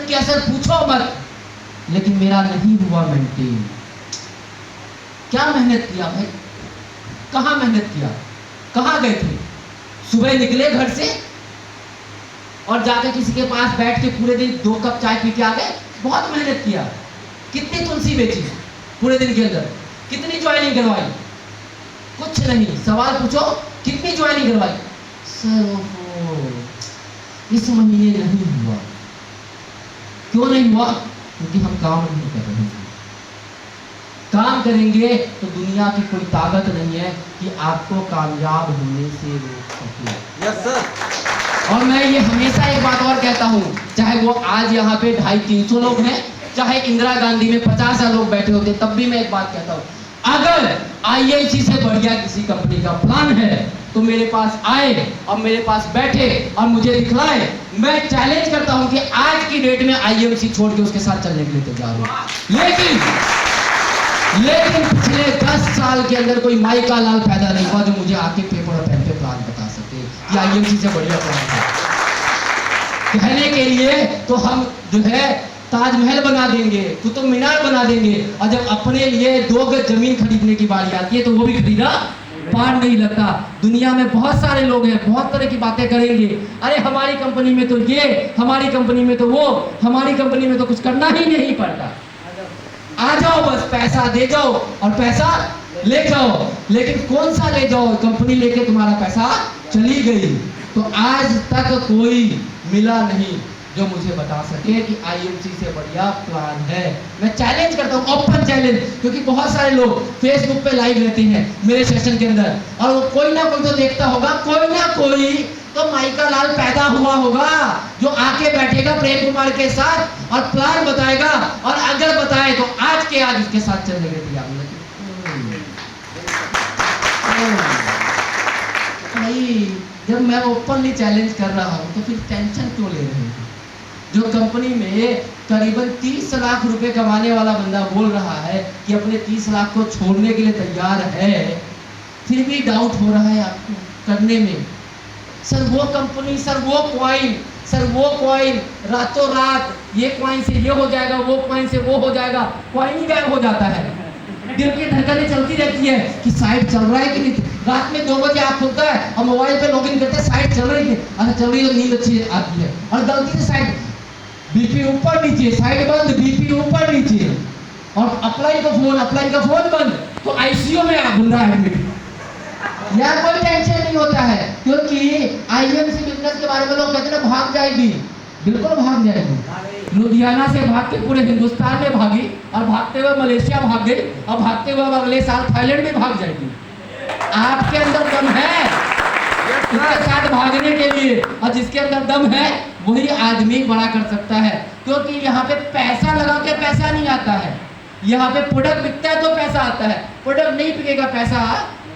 के असर पूछो मत, लेकिन मेरा नहीं हुआ मेंटेन। क्या मेहनत किया भाई, कहाँ मेहनत किया, कहाँ गए थे? सुबह निकले घर से और जाके किसी के पास बैठ के पूरे दिन 2 कप चाय पी के आ गए? बहुत मेहनत किया। कितनी तुलसी बेची पूरे दिन के अंदर, कितनी ज्वाइनिंग करवाई? कुछ नहीं। सवाल पूछो कितनी ज्वाइनिंग करवाई? सर इस महीने नहीं हुआ। क्यों नहीं हुआ? क्योंकि हम काम नहीं कर रहे हैं। काम करेंगे तो दुनिया की कोई ताकत नहीं है कि आपको कामयाब होने से रोक सके। Yes sir. और मैं ये हमेशा एक बात और कहता हूँ, चाहे वो आज यहाँ पे 250-300 लोग हैं, चाहे इंदिरा गांधी में 50 लोग बैठे होते, तब भी मैं एक बात कहता हूँ, अगर IMC से बढ़िया किसी कंपनी का प्लान है तो मेरे पास आए और मेरे पास बैठे और मुझे दिखलाए। मैं चैलेंज करता हूं कि आज की डेट में IMC छोड़ के उसके साथ चलने के लिए तैयार हूं। लेकिन पिछले 10 साल के अंदर कोई माइका लाल पैदा नहीं हुआ जो मुझे आके पेपर और पेन पे प्लान बता सके कि IMC से बढ़िया प्लान है। कहने के लिए तो हम जो है ताजमहल बना देंगे, कुतुब मीनार बना देंगे, और जब अपने लिए 2 गज जमीन खरीदने की बारी आती है तो वो भी खरीदा पार नहीं लगता। दुनिया में बहुत सारे लोग हैं, बहुत तरह की बातें करेंगे, अरे हमारी कंपनी में तो ये, हमारी कंपनी में तो वो, हमारी कंपनी में तो कुछ करना ही नहीं पड़ता। आ जाओ, बस पैसा दे जाओ और पैसा ले जाओ। लेकिन कौन सा ले जाओ? कंपनी लेके तुम्हारा पैसा चली गई। तो आज तक कोई मिला नहीं जो मुझे बता सके कि IMC से बढ़िया प्लान है। मैं चैलेंज करता हूँ, ओपन चैलेंज, क्योंकि बहुत सारे लोग फेसबुक पे लाइव रहते हैं मेरे सेशन के अंदर, और वो कोई ना कोई तो देखता होगा, कोई ना कोई तो माइका लाल पैदा हुआ होगा जो आके बैठेगा प्रेम कुमार के साथ और प्लान बताएगा, और अगर बताए तो आज के आज उसके साथ चलने के तैयार नहीं। जब मैं ओपनली चैलेंज कर रहा हूँ तो फिर टेंशन क्यों ले रहे हैं? जो कंपनी में करीबन 30 लाख रुपए कमाने वाला बंदा बोल रहा है कि अपने 30 लाख को छोड़ने के लिए तैयार है, फिर भी डाउट हो रहा है आपको करने में। सर वो कंपनी, सर वो कॉइन, सर वो कॉइन, रातों रात ये कॉइन से ये हो जाएगा, वो कॉइन से वो हो जाएगा, कॉइन ही गायब हो जाता है। दिल की धड़कनें चलती रहती है कि साइट चल रहा है कि नहीं। रात में 2 बजे आँख खुलता है और मोबाइल पे लॉगिन करते हैं, साइट चल रही है, अच्छा चल रही है, नींद अच्छी आती है, और गलती से साइट BP ऊपर नीचे, साइड बंद, BP ऊपर नीचे, और अपलाइन का फोन बंद, तो ICU में आप बंदा एडमिट। यार कोई टेंशन नहीं होता है, क्योंकि IMC बिजनेस के बारे में लोग कहते हैं भाग जाएगी, बिल्कुल भाग जाएगी। लुधियाना से भाग के पूरे हिंदुस्तान में भागी, और भागते हुए मलेशिया भाग गई, और भागते हुए अगले साल थाईलैंड में भाग जाएगी। आपके अंदर दम है उसके साथ भागने के लिए, और जिसके अंदर दम है वही आदमी बड़ा कर सकता है। क्योंकि यहाँ पे पैसा लगा के पैसा नहीं आता है, यहाँ पे प्रोडक्ट बिकता है तो पैसा आता है, प्रोडक्ट नहीं बिकेगा पैसा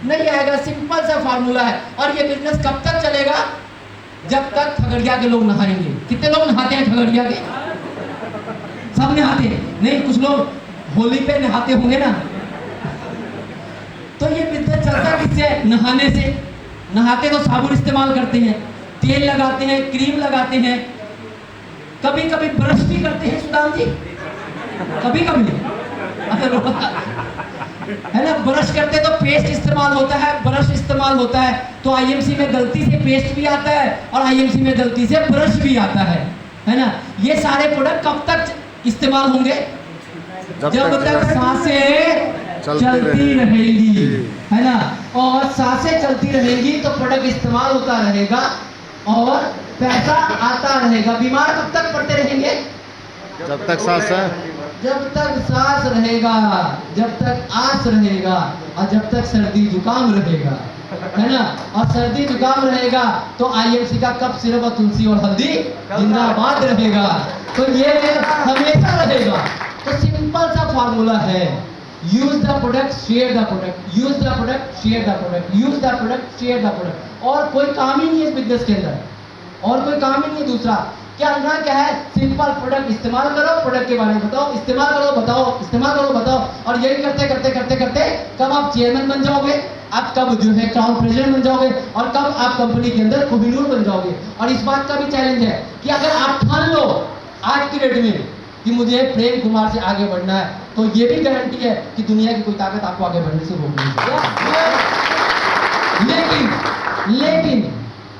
नहीं आएगा। सिंपल सा फार्मूला है। और ये बिजनेस कब तक चलेगा? जब तक खगड़िया के लोग नहाएंगे। कितने लोग नहाते हैं खगड़िया के? सब नहाते नहीं, कुछ लोग होली पे नहाते होंगे ना। तो ये बिजनेस चलता किससे? नहाने से। नहाते तो साबुन इस्तेमाल करते हैं, तेल लगाते हैं, क्रीम लगाते हैं, कभी कभी ब्रश भी करते हैं सुदाम जी, कभी कभी है ना। ब्रश करते तो पेस्ट इस्तेमाल होता है, ब्रश इस्तेमाल होता है, तो IMC में गलती से पेस्ट भी आता है और IMC में गलती से ब्रश भी आता है ना। ये सारे प्रोडक्ट कब तक इस्तेमाल होंगे? जब तक सांसें चलती रहेगी, है ना। और सांसें चलती रहेंगी तो प्रोडक्ट इस्तेमाल होता रहेगा और पैसा आता रहेगा। बीमार कब तक पड़ते रहेंगे? जब तक सांस है, जब तक सांस रहेगा, जब तक आस रहेगा, और जब तक सर्दी जुकाम रहेगा, है ना। और सर्दी जुकाम रहेगा तो IMC का कप, सिरप और तुलसी और हल्दी जिंदाबाद रहेगा। तो ये हमेशा रहेगा। तो सिंपल सा फॉर्मूला है, use the product, share the product, use the product, share the product, use the product, share the product. और कोई काम ही नहीं है इस बिजनेस के अंदर, और कोई काम ही नहीं है। दूसरा क्या करना क्या है? सिंपल प्रोडक्ट इस्तेमाल करो, प्रोडक्ट के बारे में बताओ, इस्तेमाल करो बताओ, इस्तेमाल करो बताओ। और यही करते करते करते करते कब आप चेयरमैन बन जाओगे, आप कब जो है क्राउन प्रेसिडेंट बन जाओगे, और कब आप कंपनी के अंदर कोहिनूर बन जाओगे। और इस बात का भी चैलेंज है कि अगर आप ठान लो आज की डेट में कि मुझे प्रेम कुमार से आगे बढ़ना है, तो ये भी गारंटी है कि दुनिया की कोई ताकत आपको आगे बढ़ने से रोक नहीं सकती। लेकिन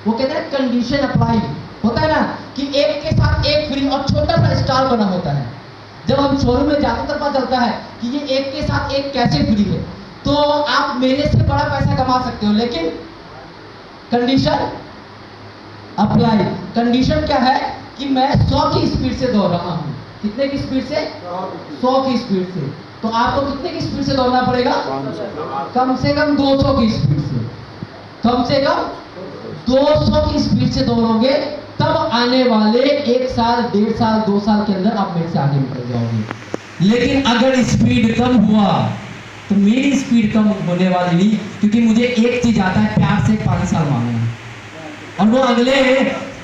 वो कहते हैं कंडीशन अप्लाई होता है ना, कि एक के साथ एक फ्री और छोटा सा स्टार बना होता है। जब हम शोरूम में जाते तो पता चलता है कि ये एक के साथ एक कैसे फ्री है, तो आप मेरे से बड़ा पैसा कमा सकते हो, लेकिन कंडीशन अप्लाई। कंडीशन क्या है कि मैं 100 की स्पीड से दौड़ रहा हूं। कितने की स्पीड से? 100 की स्पीड से। तो आपको कितने की स्पीड से दौड़ना पड़ेगा? कम से कम 200 की स्पीड से। कम से कम 200 की स्पीड से दौड़ोगे, तब आने वाले 1 साल, 1.5 साल, 2 साल के अंदर आप मेरे से आगे निकल जाओगे। लेकिन अगर स्पीड कम हुआ तो मेरी स्पीड कम होने वाली नहीं, क्योंकि मुझे एक चीज आता है, प्यार से 5 साल मांगना। और वो अगले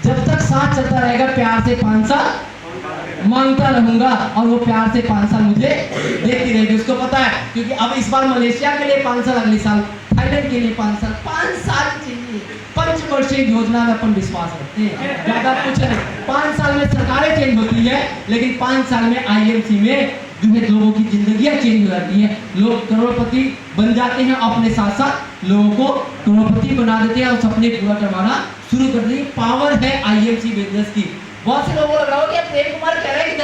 जब तक साथ चलता रहेगा प्यार से 5 साल मांगता रहूंगा, और वो प्यार से 5 साल मुझे देती रहेगी। उसको पता है, क्योंकि अब इस बार मलेशिया के लिए 5 साल, अगले साल थाईलैंड के लिए 5 साल, 5 साल चाहिए। पंचवर्षीय योजना में अपन विश्वास रखते हैं, ज्यादा कुछ नहीं। 5 साल में सरकारें चेंज होती है, लेकिन 5 साल में आईएमसी में जो है लोगों की जिंदगियां चेंज हो जाती है। लोग करोड़पति बन जाते हैं, अपने साथ साथ लोगों को करोड़पति बना देते हैं और सपने पूरा करवाना शुरू कर देते हैं। पावर है आईएमसी बिजनेस की। बहुत से लोगों को लग रहा हो कि प्रेम कुमार कह रहे हैं